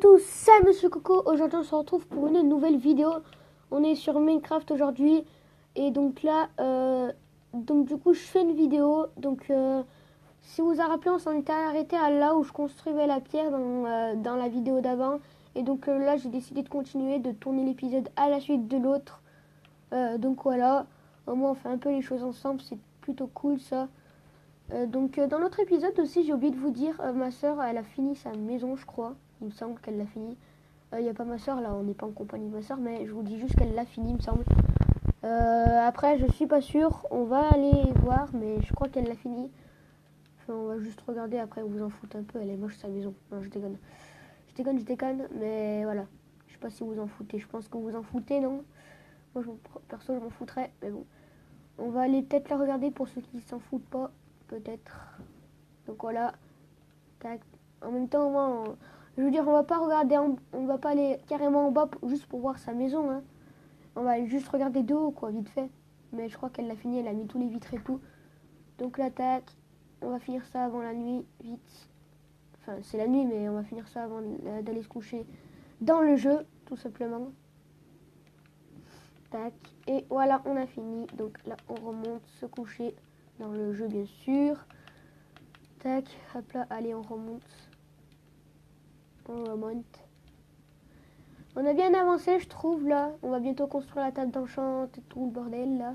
tous, c'est Monsieur Coco. Aujourd'hui on se retrouve pour une nouvelle vidéo. On est sur Minecraft aujourd'hui. Et donc là, donc du coup je fais une vidéo. Donc si vous vous rappelez, on s'en était arrêté à là où je construisais la pierre dans la vidéo d'avant. Et donc là j'ai décidé de continuer, de tourner l'épisode à la suite de l'autre. Donc voilà, au moins on fait un peu les choses ensemble, c'est plutôt cool ça. Dans l'autre épisode aussi, j'ai oublié de vous dire, ma soeur, elle a fini sa maison, je crois. Il me semble qu'elle l'a fini. Il n'y a pas ma soeur, là, on n'est pas en compagnie de ma soeur, mais je vous dis juste qu'elle l'a fini, il me semble. Après, je suis pas sûre, on va aller voir, mais je crois qu'elle l'a fini. Enfin, on va juste regarder, après, vous en foutez un peu, elle est moche sa maison. Non, je déconne. Je déconne, mais voilà. Je sais pas si vous en foutez, je pense que vous en foutez, non? Moi, perso, je m'en foutrais, mais bon. On va aller peut-être la regarder pour ceux qui s'en foutent pas. Peut-être. Donc voilà. Tac. En même temps, moi, je veux dire, on va pas regarder, on va pas aller carrément en bas juste pour voir sa maison. Hein. On va juste regarder de haut, quoi, vite fait. Mais je crois qu'elle l'a fini, elle a mis tous les vitres et tout. Donc là, tac. On va finir ça avant la nuit, vite. Enfin, c'est la nuit, mais on va finir ça avant d'aller se coucher dans le jeu, tout simplement. Tac. Et voilà, on a fini. Donc là, on remonte, se coucher dans le jeu, bien sûr. Tac, hop là, allez, on remonte. On remonte. On a bien avancé, je trouve, là. On va bientôt construire la table d'enchant et tout le bordel, là.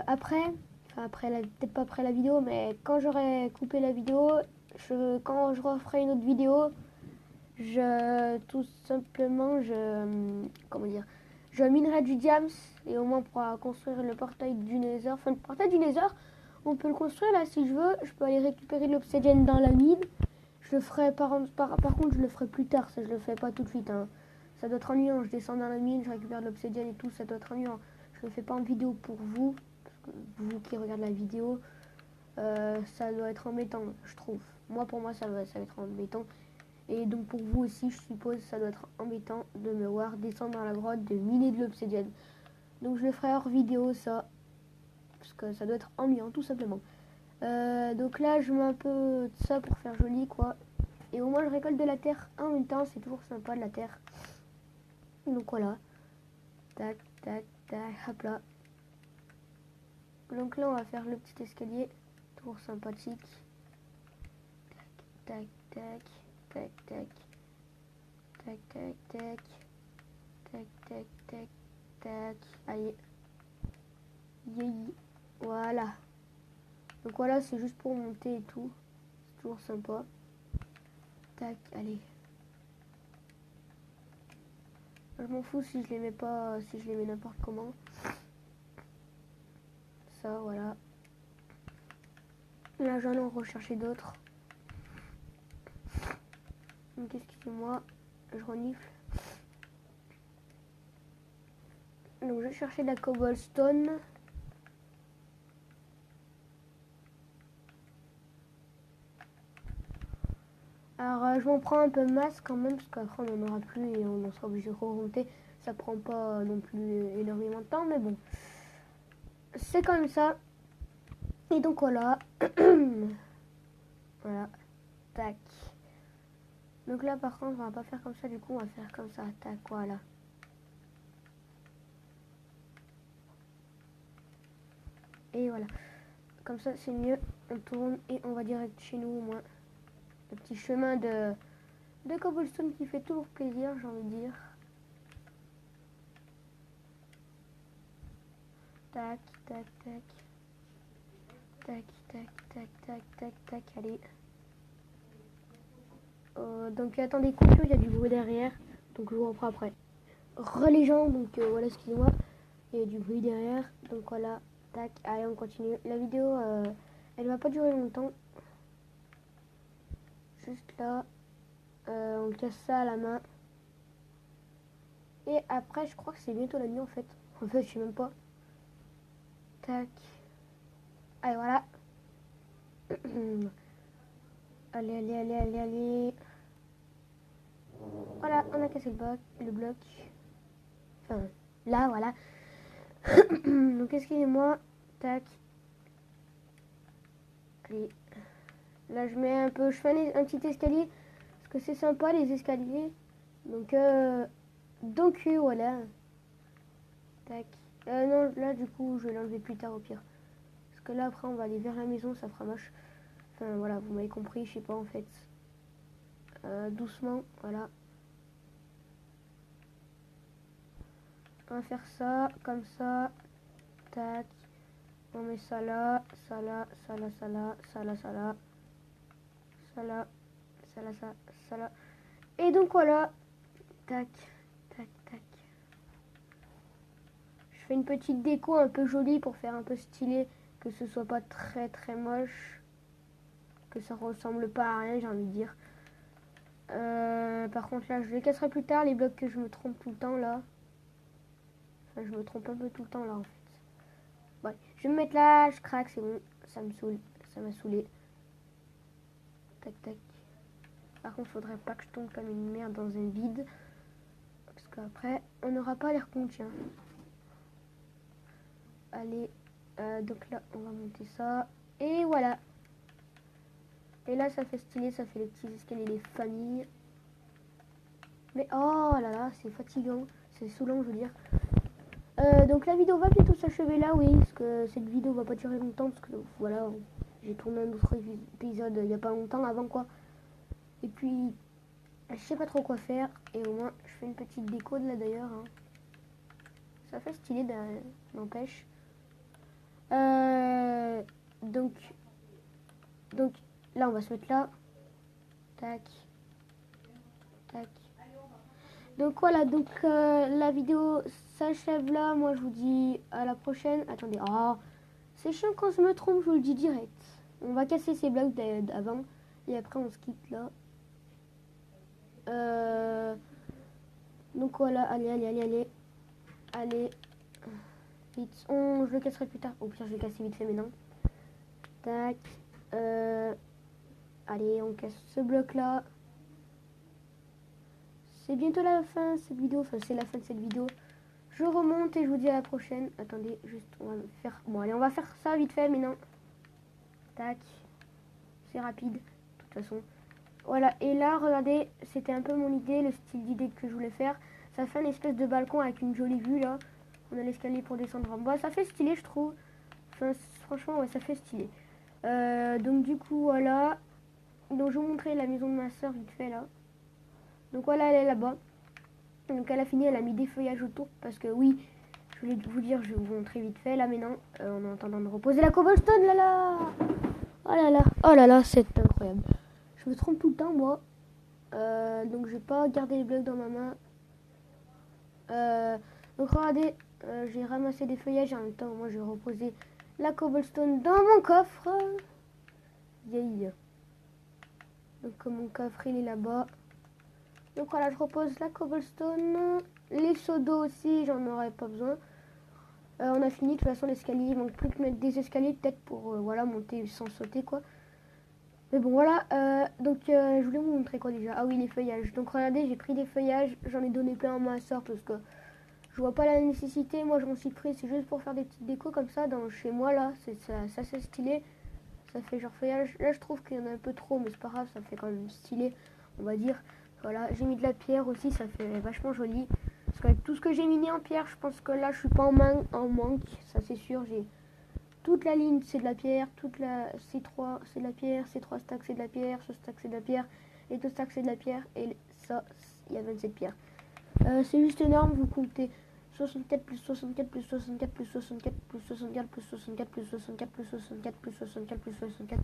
Après, peut-être pas après la vidéo, mais quand j'aurai coupé la vidéo, quand je referai une autre vidéo, tout simplement, comment dire, je minerai du diams et au moins on pourra construire le portail du Nether. Enfin, le portail du Nether, on peut le construire là si je veux. Je peux aller récupérer l'obsidienne dans la mine. Je le ferai par contre, je le ferai plus tard. Ça, je le fais pas tout de suite. Hein. Ça doit être ennuyant. Je descends dans la mine, je récupère de l'obsidienne et tout. Ça doit être ennuyant. Je le fais pas en vidéo pour vous, parce que vous qui regardez la vidéo, ça doit être embêtant, je trouve. Pour moi, ça va être embêtant. Et donc pour vous aussi, je suppose, ça doit être embêtant de me voir descendre dans la grotte, de miner de l'obsidienne. Donc je le ferai hors vidéo, ça, parce que ça doit être ennuyant, tout simplement. Donc là, je mets un peu de ça pour faire joli, quoi. Et au moins, je récolte de la terre en même temps, c'est toujours sympa de la terre. Donc voilà. Tac, tac, tac, hop là. Donc là, on va faire le petit escalier, toujours sympathique. Tac, tac, tac, tac, tac, tac, tac, tac, tac, tac, tac, allez. Voilà. Donc voilà, c'est juste pour monter et tout. C'est toujours sympa. Tac, allez. Je m'en fous si je les mets pas, si je les mets n'importe comment. Ça, voilà. Là, j'en ai recherché d'autres. Donc, excusez-moi, je renifle. Donc, je cherchais de la cobblestone. Alors, je m'en prends un peu masse quand même, parce qu'après, on n'en aura plus et on en sera obligé de remonter. Ça prend pas non plus énormément de temps, mais bon. C'est comme ça. Et donc, voilà. Voilà. Tac. Donc là, par contre, on va pas faire comme ça, du coup, on va faire comme ça. Tac, voilà. Et voilà. Comme ça, c'est mieux. On tourne et on va direct chez nous, au moins. Le petit chemin de cobblestone qui fait toujours plaisir, j'ai envie de dire. Tac, tac, tac. Tac, tac, tac, tac, tac, tac, allez. Donc attendez, coupure, il y a du bruit derrière. Donc je vous reprends après. Les gens, donc voilà, excusez-moi. Il y a du bruit derrière. Donc voilà, tac, allez, on continue. La vidéo, elle va pas durer longtemps. Juste là, on casse ça à la main. Et après, je crois que c'est bientôt la nuit en fait. En fait, je sais même pas. Tac. Allez, voilà. Allez, allez, allez, allez, allez. Voilà, on a cassé le bloc. Enfin, là, voilà. Donc, excusez-moi. Tac. Allez. Là, je mets un peu, je fais un petit escalier parce que c'est sympa les escaliers. Donc voilà. Tac. Non, là, du coup, je vais l'enlever plus tard au pire. Parce que là, après, on va aller vers la maison, ça fera moche. Enfin, voilà, vous m'avez compris, je sais pas en fait. Doucement, voilà. On va faire ça, comme ça. Tac. On met ça là, ça là, ça là, ça là, ça là, ça là. Ça là, ça là, ça là. Et donc voilà. Tac, tac, tac. Je fais une petite déco un peu jolie pour faire un peu stylé. Que ce soit pas très très moche. Que ça ressemble pas à rien, j'ai envie de dire. Par contre là, je les casserai plus tard, les blocs que je me trompe tout le temps là. Enfin, je me trompe un peu tout le temps là en fait. Ouais, je vais me mettre là, je craque, c'est bon. Ça me saoule, ça m'a saoulé. Tac, tac. Par contre, faudrait pas que je tombe comme une merde dans un vide. Parce qu'après, on n'aura pas l'air contient. Allez, donc là, on va monter ça. Et voilà. Et là, ça fait stylé, ça fait les petits escaliers des familles. Mais oh là là, c'est fatigant. C'est saoulant, je veux dire. Donc la vidéo va bientôt s'achever là, oui. Parce que cette vidéo va pas durer longtemps. Parce que voilà, j'ai tourné un autre épisode il y a pas longtemps avant quoi. Et puis, je sais pas trop quoi faire. Et au moins, je fais une petite déco de là d'ailleurs. Hein. Ça fait stylé, n'empêche. Donc, là, on va se mettre là. Tac. Tac. Donc voilà, donc la vidéo s'achève là. Moi, je vous dis à la prochaine. Attendez, c'est chiant quand je me trompe, je vous le dis direct. On va casser ces blocs d'avant. Et après, on se quitte là. Donc voilà, allez. Allez. Vite. Je le casserai plus tard. Au pire, je vais casser vite fait maintenant. Tac. Allez, on casse ce bloc là. C'est bientôt la fin de cette vidéo. Enfin, c'est la fin de cette vidéo. Je remonte et je vous dis à la prochaine. Attendez, juste, on va faire... Bon, allez, on va faire ça vite fait maintenant. Tac. C'est rapide, de toute façon. Voilà, et là, regardez, c'était un peu mon idée, le style d'idée que je voulais faire. Ça fait une espèce de balcon avec une jolie vue, là. On a l'escalier pour descendre en bas. Ça fait stylé, je trouve. Enfin, franchement, ouais, ça fait stylé. Donc, du coup, voilà. Donc, je vous montrer la maison de ma soeur vite fait, là. Donc, voilà, elle est là-bas. Donc, elle a fini, elle a mis des feuillages autour. Parce que, oui, je voulais vous dire, je vais vous montrer vite fait, là, maintenant. En attendant de reposer la cobblestone, là, là. Oh là là, c'est incroyable. Je me trompe tout le temps, moi. Donc, je vais pas garder les blocs dans ma main. Donc, regardez, j'ai ramassé des feuillages. En même temps, moi, je vais reposer la cobblestone dans mon coffre. Yeah. Donc, mon coffre, il est là-bas. Donc, voilà, je repose la cobblestone. Les seaux d'eau aussi, j'en aurais pas besoin. On a fini. De toute façon, l'escalier, il manque plus que mettre des escaliers, peut-être pour voilà, monter sans sauter, quoi. Mais bon, voilà. Donc, je voulais vous montrer quoi déjà. Ah oui, les feuillages. Donc, regardez, j'ai pris des feuillages. J'en ai donné plein à ma soeur parce que je vois pas la nécessité. Moi, j'en suis pris. C'est juste pour faire des petites décos comme ça dans chez moi, là. Ça c'est stylé. Ça fait genre feuillage. Là, je trouve qu'il y en a un peu trop, mais c'est pas grave. Ça fait quand même stylé, on va dire. Voilà, j'ai mis de la pierre aussi. Ça fait vachement joli. Parce qu'avec tout ce que j'ai mis en pierre, je pense que là, je suis pas en manque. Ça, c'est sûr. J'ai... Toute la ligne, c'est de la pierre. C3, c'est de la pierre. C3 stacks, c'est de la pierre. Ce stack, c'est de la pierre. Et deux stacks, c'est de la pierre. Et ça, il y a 27 pierres. C'est juste énorme. Vous comptez 64 plus 64 plus 64 plus 64 plus 64 plus 64 plus 64 plus 64 plus 64 plus 64,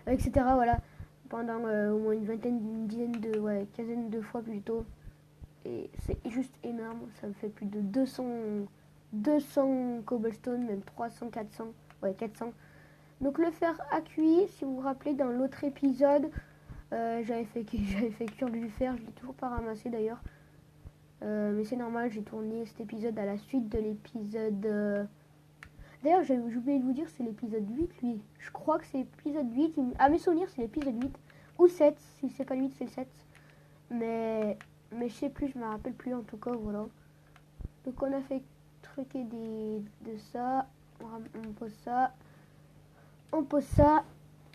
etc. Voilà. Pendant au moins une dizaine de... Ouais, quinzaine de fois plutôt. Et c'est juste énorme. Ça me fait plus de 200 cobblestone, même 300, 400. Ouais, 400. Donc le fer à cuit, si vous vous rappelez, dans l'autre épisode, j'avais fait cuire du fer. Je l'ai toujours pas ramassé d'ailleurs. Mais c'est normal, j'ai tourné cet épisode à la suite de l'épisode... D'ailleurs, j'ai oublié de vous dire, c'est l'épisode 8, lui. Je crois que c'est l'épisode 8. À mes souvenirs, c'est l'épisode 8. Ou 7. Si c'est pas le 8, c'est le 7. Mais je sais plus, je me rappelle plus en tout cas, voilà. Donc on a fait truquer de ça. On pose ça. On pose ça.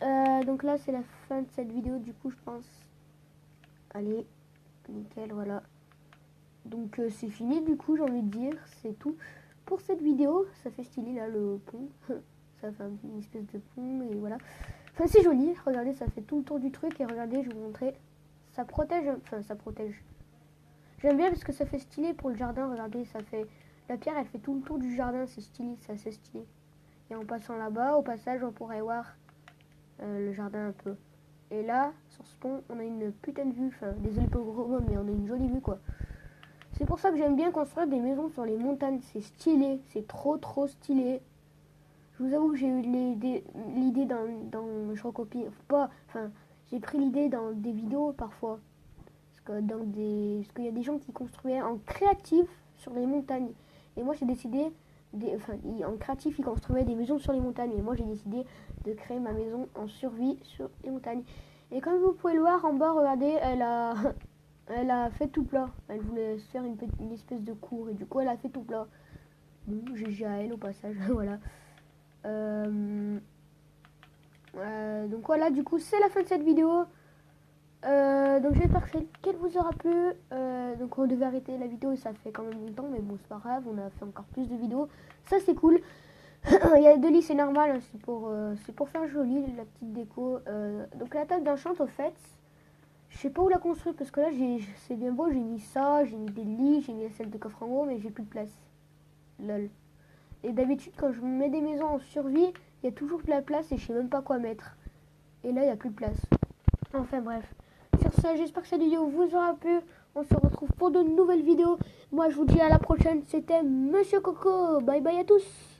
Donc là, c'est la fin de cette vidéo, du coup, je pense. Allez, nickel, voilà. Donc c'est fini, du coup, j'ai envie de dire, c'est tout pour cette vidéo. Ça fait stylé, là, le pont. Ça fait une espèce de pont, et voilà. Enfin, c'est joli, regardez, ça fait tout le tour du truc, et regardez, je vais vous montrer. Ça protège, enfin, ça protège. J'aime bien parce que ça fait stylé pour le jardin, regardez, ça fait... La pierre, elle fait tout le tour du jardin, c'est stylé, c'est assez stylé. Et en passant là-bas, au passage, on pourrait voir le jardin un peu. Et là, sur ce pont, on a une putain de vue. Enfin, désolé pour le gros mot, mais on a une jolie vue, quoi. C'est pour ça que j'aime bien construire des maisons sur les montagnes. C'est stylé, c'est trop stylé. Je vous avoue que j'ai eu l'idée je recopie pas. Enfin, j'ai pris l'idée dans des vidéos parfois. Parce qu'il y a des gens qui construisaient en créatif sur les montagnes. Et moi, j'ai décidé, en créatif, ils construisaient des maisons sur les montagnes. Et moi, j'ai décidé de créer ma maison en survie sur les montagnes. Et comme vous pouvez le voir en bas, regardez, elle a fait tout plat. Elle voulait se faire une espèce de cour. Et du coup, elle a fait tout plat. Bon, GG à elle au passage. Voilà. Donc voilà, du coup, c'est la fin de cette vidéo. Donc j'espère qu'elle vous aura plu. Donc on devait arrêter la vidéo et ça fait quand même longtemps, mais bon c'est pas grave, on a fait encore plus de vidéos, ça c'est cool. Il y a 2 lits, c'est normal, hein, c'est pour faire joli la petite déco. Donc la table d'enchant au fait, je sais pas où la construire parce que là c'est bien beau, j'ai mis ça, j'ai mis des lits, j'ai mis la salle de coffre en haut, mais j'ai plus de place. Lol. Et d'habitude quand je mets des maisons en survie, il y a toujours de la place et je sais même pas quoi mettre. Et là il y a plus de place. Enfin bref. Sur ça, j'espère que cette vidéo vous aura plu. On se retrouve pour de nouvelles vidéos. Moi, je vous dis à la prochaine. C'était Monsieur Coco. Bye bye à tous.